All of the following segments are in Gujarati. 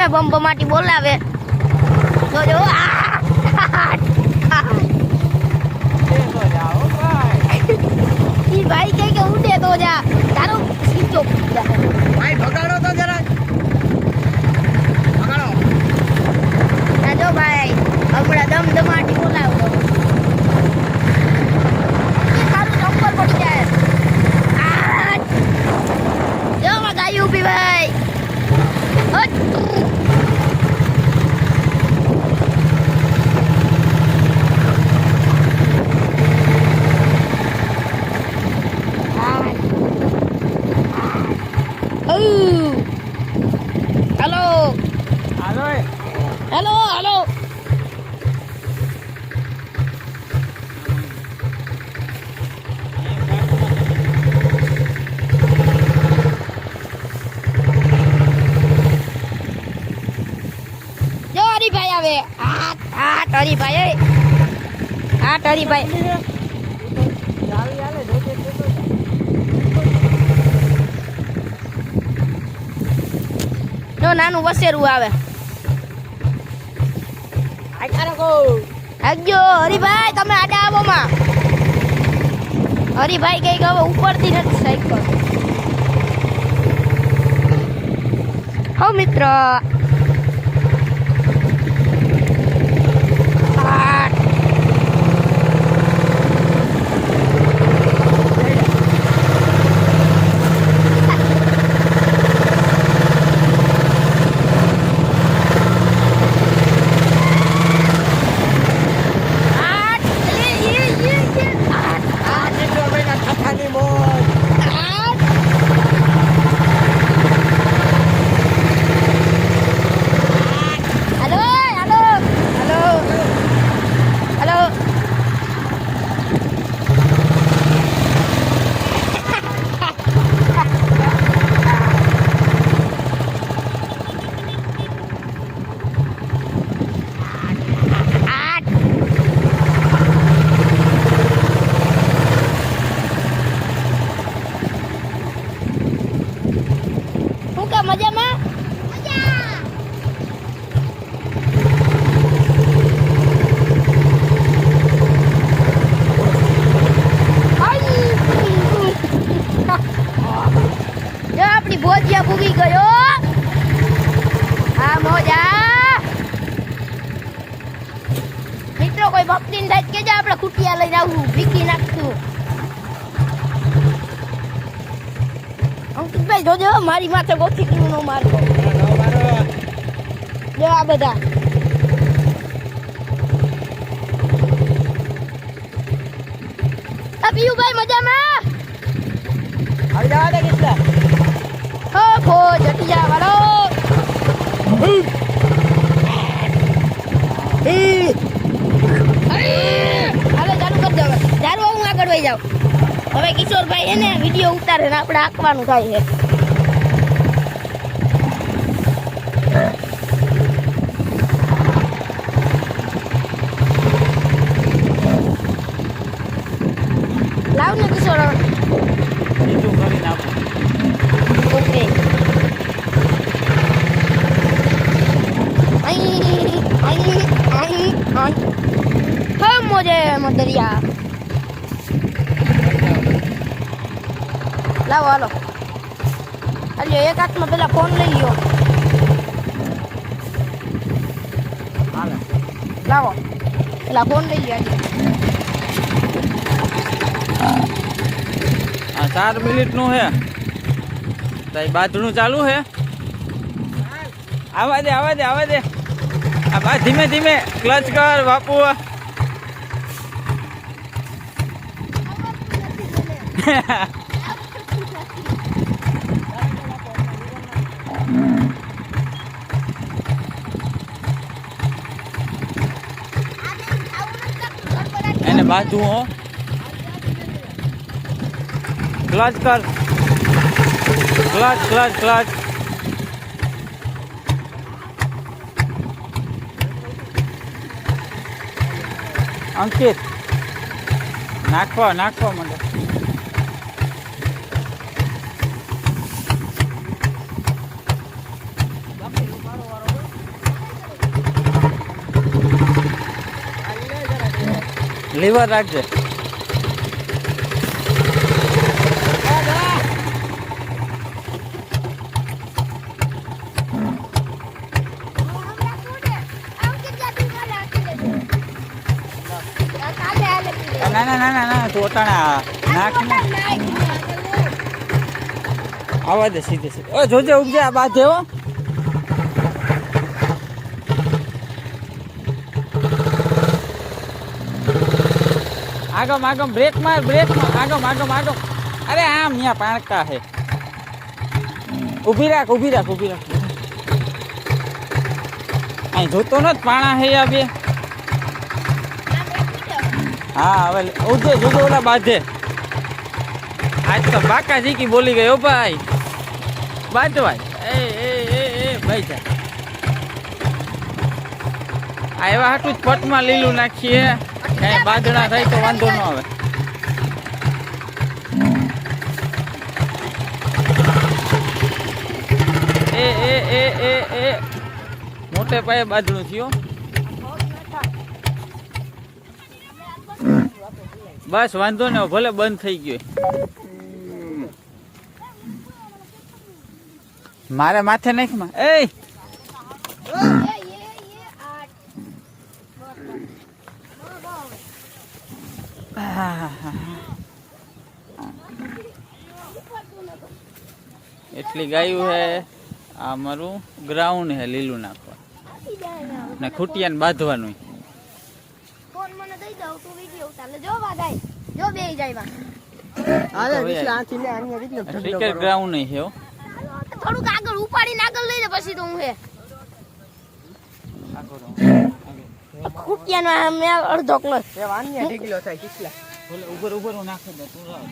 ને બમબમાટી બોલાવે તો જો ઈ ભાઈ કે ઉડે તો જા તારો સીધો ભાઈ ભગાડો તો જરા ભગાડો આ જો ભાઈ હમણાં દમદમાટી બોલાવો ઈ તારું નંબર પડી જાય જો માં ગાયું ઊભી ભાઈ હેલો હાલો હેલો હેલો જો હરીભાઈ આવે હા હરીભાઈ હા હરીભાઈ જો નાનું વસેરું આવે આગજો હરીભાઈ તમે આડા આવો માં હરીભાઈ કઈક હવે ઉપરથી નથી સાઈકલ હો મિત્ર મજામાં જો આપણી ભોજિયા પૂગી ગયો હા મોજા મિત્રો કોઈ ભક્તિન થાય કેજો આપણે કુટિયા લઈને આવું ભીખી નાખશું અંકિતભાઈ જોજો મારી માથે ગોથીકલું નો મારતો જો આ બધા અભિયુભાઈ મજામાં આવી જવા દે કિસ્સા હો ખો જટિયા વાળો હાલો ચાલુ કરી દો ચાલો હું આગળ વહી જાઉં હવે કિશોરભાઈ એને વિડીયો ઉતારે ને આપણે આંકવાનું થાય છે લાવ ને કિશોર ઓકે હા મોજે મદરિયા લાવો હાલો હાલ્યો એક હાથમાં પેલા ફોન લઈ લ્યો લાવો પેલા ફોન લઈ લ્યો આ 4 મિનિટનું હે તઈ બાથરૂમ ચાલુ હે આવા દે આ બા ધીમે ધીમે ક્લચ કર બાપુ એને બાંધું હો ક્લચ કર ક્લચ અંકિત નાખવા મને લીવર રાખજે. ના ના ના ના ના તું અટાણા નાખ ને આવા દે સીધે સીધે. ઓ જોજે ઉગજે આ બાજે હો. આગમ આગમ બ્રેક માર આગમ આગમ આગમ. અરે આમ અહીંયા પાણકા હે. ઊભી રાખ ઊભી રાખ ઊભી રાખ. અહીં જોતો ન પાણા હે આ બે. હા હવે ઉજે જોજો ઓલા બાંધે. આજ તો બાકાજી કી બોલી ગયો ભાઈ. બાંધવાય એ ભાઈ જા. આ એવા હાટું જ પટમાં લીલું નાખીએ. કાંઈ બાંધણા થાય તો વાંધો ન આવે. એ મોટે પાયે બાંધણું થયું. બસ વાંધો ને ભલે બંધ થઈ ગયો. મારે માથે નાખમાં એ એટલી ગાયું હે. આ મારું ગ્રાઉન્ડ હે લીલું નાખવા ને ખૂટિયાને બાંધવાનું. ફોન મને દઈ દઉં તું વિડિયો ઉતાર લે. જો વાદાઈ જો બેહી જાય માં. અરે વિશ્લા આથી લે આની રીતનો ક્રિકેટ ગ્રાઉન્ડ નહીં છે હો. થોડુંક આગળ ઉપાડીને આગળ લઈ લે પછી તો હું હે ખૂટિયાનો મે અડધો ક્લચ એ વાનિયા ઢીકલો થાય કિસલા. બોલે ઉપર ઉપર હું નાખી દે તું રાવ.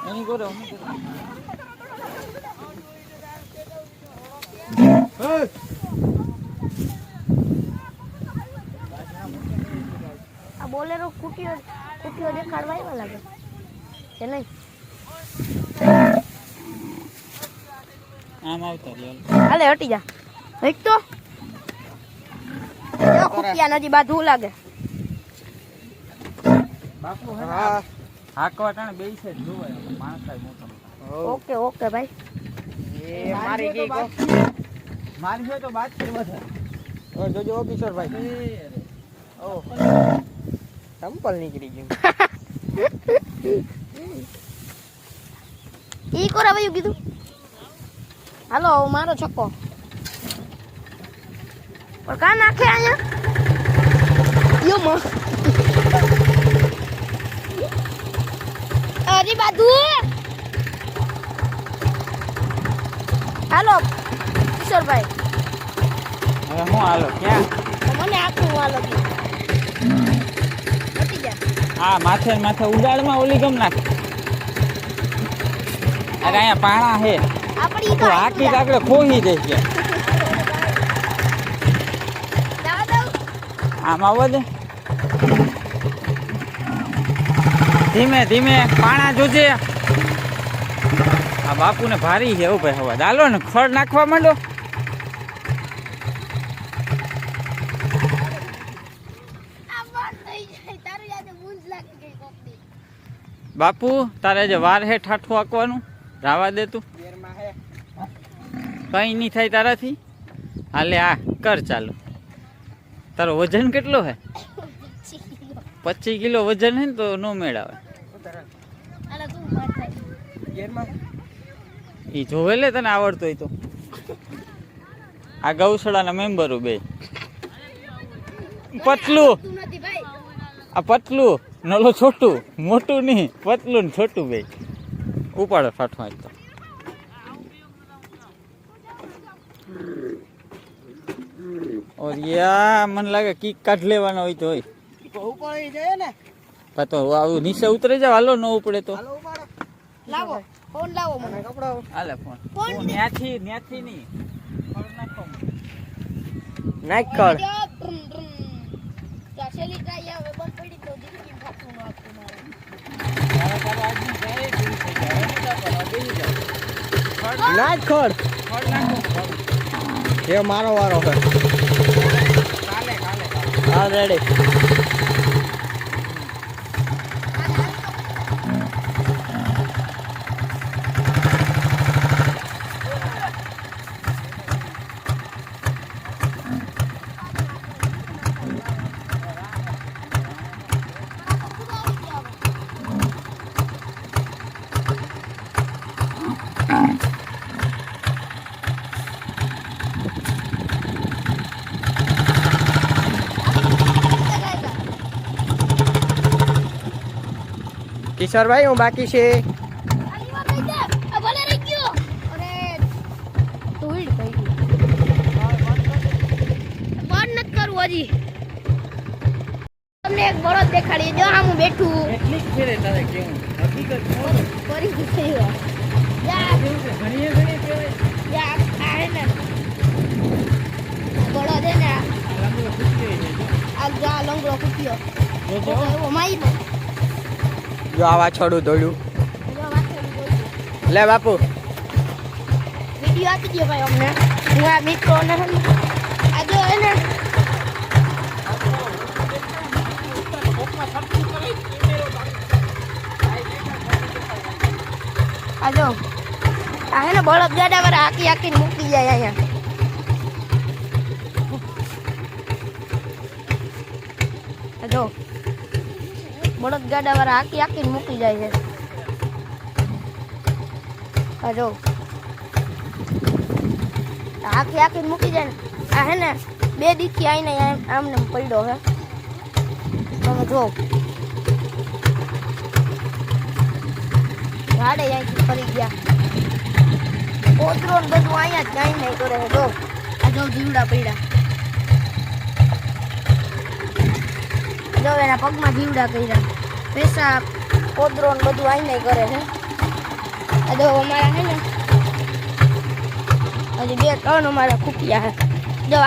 એની કરો આ બોલેરો ખૂટિયો દેખાડવા આવ્યા લાગે છે નહીં. આમ આવતા રહ્યો. હાલે હટી જા. એક તો ખૂટિયા નજી બાજુ લાગે. બાપુ હે હા હાકવા ટાણે બેય છે જોવાય માણસ થાય મોટો. ઓકે ઓકે ભાઈ. એ મારી ગઈ કો મારી ગયો તો બાદ કરી વધારે. ઓ જોજો ઓ કિશોરભાઈ. ઓ સંપલ નીકળી ગયું. ઈ કોરા ભાઈ કીધું. હાલો મારો છક્કો પણ કા નાખે અહીંયા યો માં. અરે બાદુ હાલો કિશોરભાઈ. હવે હું હાલો ક્યાં મને આખું હાલો હટી જા. આ માથે ને માથે ઉડાડમાં ઓલી ગમ નાખ. અરે અહીંયા પાણા હે આપડી તો આખી કાકડે ખોહી દે છે. જવા દઉં. આમ આવવા દે. ધીમે ધીમે પાણા જોજે. આ બાપુને ભારી છે એવું ભાઈ. હવા ચાલો ને ખડ નાખવા માંડો. આ બંધ થઈ જાય તારું યાદ મૂંઝ લાગી ગઈ કોકની. બાપુ તારે જે વાર હે ઠાઠું આંકવાનું રાવા દે તું. ગેરમાં હે કઈ નહીં થાય તારાથી. હાલે આ કર ચાલુ. તારો વજન કેટલો હે? 25 કિલો વજન હે ને તો નો મેળ આવે. આલા તું માર થાય. ગેરમાં ઈ જોવે લે તને આવડતો હોય તો. આ ગૌશાળાના મેમ્બરો બે પતલું તું નથી ભાઈ. આ પતલું નલો છોટું મોટું નહીં પતલું ને છોટું બે ઉપાડો ફાટવા આજ તો. ઓર યા મને લાગે કીક કાઢ લેવાનો હોય તો હોય. ઉપાડી જાય ને. પણ તો આવું નીચે ઉતરી જાવ હાલો ન ઉપડે તો. હાલો ઉપાડો. લાવો ફોન લાવો મને. કપડા હાલે ફોન ફોન દે. ન્યાથી નહીં ફળ નાખો. નાખ કર. ચાસેલી ટ્રાય આવે બંધ પડી તો જિંદગી ફાટું ન આપતું મારે. તારા તારા આજની જાય પૂરી થઈ જાય. હવે નતા કરવા, બેસી જાઓ. નાખ કર. ફળ નાખો ફળ. એ મારો વારો છે. કાલે કાલે કાલે હાલ રેડી. કિશોરભાઈ હું બાકી છે. ભલે રહી ગયો. અરે ધૂળ થઈ ગઈ. બંધ નથી કરવું હજી. તમને એક બળદ દેખાડી જો આ હું બેઠું એટલી જ ફેરે તારે કેવું હકીકત કરી દીધી. જા ઘણીએ ઘણી કહેવાય જા આ હે ને બળદ હે ને આ લાંબો ખૂટી જાય આ જા લંગડો કૂટ્યો. જો એવો મારી જો આવા છોડું દોડ્યું. જો વાકેલું બોલ્યું. લે બાપુ. વિડીયો આપી દો ભાઈ અમને. હું આ મિત્રોને આ જો હે ને આ જો આ હે ને બળદ ગાડા વાળા હાકી હાકીને મૂકી જાય અહીંયા. આ જો બળદ ગાડા વાળા હાકી હાકીને મૂકી જાય છે. આ જો હાકી હાકીને મૂકી જાય ને આ હે ને 2 દીથી આવીને આમને પડ્યો હે. તમે જો ગાડે અહીંથી ફરી ગયા. કોતરો ને બધું અહીંયા જ કાંઈ નહીં કરે છે. જો આ જો જીવડા પડ્યા. જો એના પગમાં જીવડા કર્યા. પેશાબ કોતરો ને બધું અહીં નહીં કરે છે. આ જો અમારા છે ને હજી 2-3 અમારા ખૂટ્યા છે. જો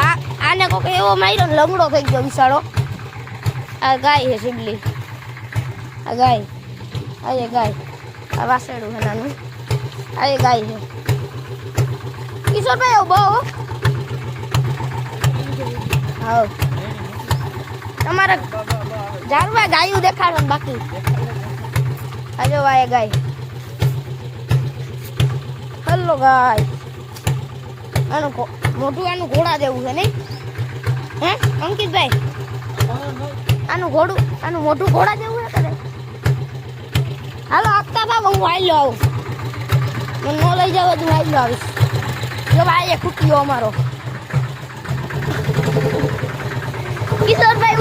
આને કોક એવો માર્યો ને લંગડો થઈ ગયો વિશાળો. આ ગાય છે સિબલી. આ ગાય આ એ ગાય આ વાસેડું છે નાનું. આ એ ગાય છે. કિશોરભાઈ આવું બહુ હા તમારે જારવા ગાયું દેખાડો બાકી. આ જો આ એ ગાય. હલો ગાય. આનું મોટું આનું ઘોડા જેવું છે નહીં હે અંકિતભાઈ? આનું મોટું ઘોડા જેવું છે કરે. હાલો આપતા ભાવ હું આવેલો આવું. મને ન લઈ જાવ હું આવેલો આવીશ. જો ભાઈ એ ખૂટ્યો અમારો. કિશોરભાઈ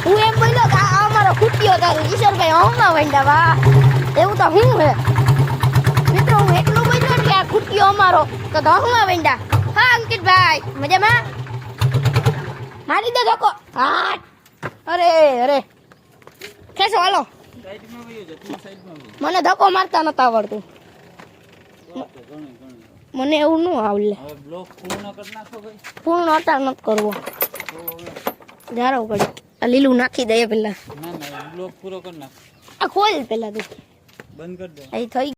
હું એમ બોલ્યો કે આ અમારો ખૂટ્યો તારો. કિશોરભાઈ હમણાં વંડા વાહ એવું તો હું હે મિત્રો. હું એટલું બોલ્યો કે આ ખૂટ્યો અમારો તો હમણાં વંડા. હા અંકિતભાઈ મજામાં? મારી દે ધક્કો. હા અરે અરે ખેંચો હાલો. સાઈડમાં વયો જા તું સાઈડમાં વયો મને ધક્કો મારતા નતા આવડતું. મને એવું ન આવડે. હવે બ્લોક પૂર્ણ કરી નાખો ભાઈ. પૂર્ણ અતાર નથી કરવો. જારો કરી આ લીલું નાખી દઈએ પેલા. ના બ્લોક પૂરો કરી નાખો. આ ખોલ પેલા તું બંધ કરી દે. અહીં થઈ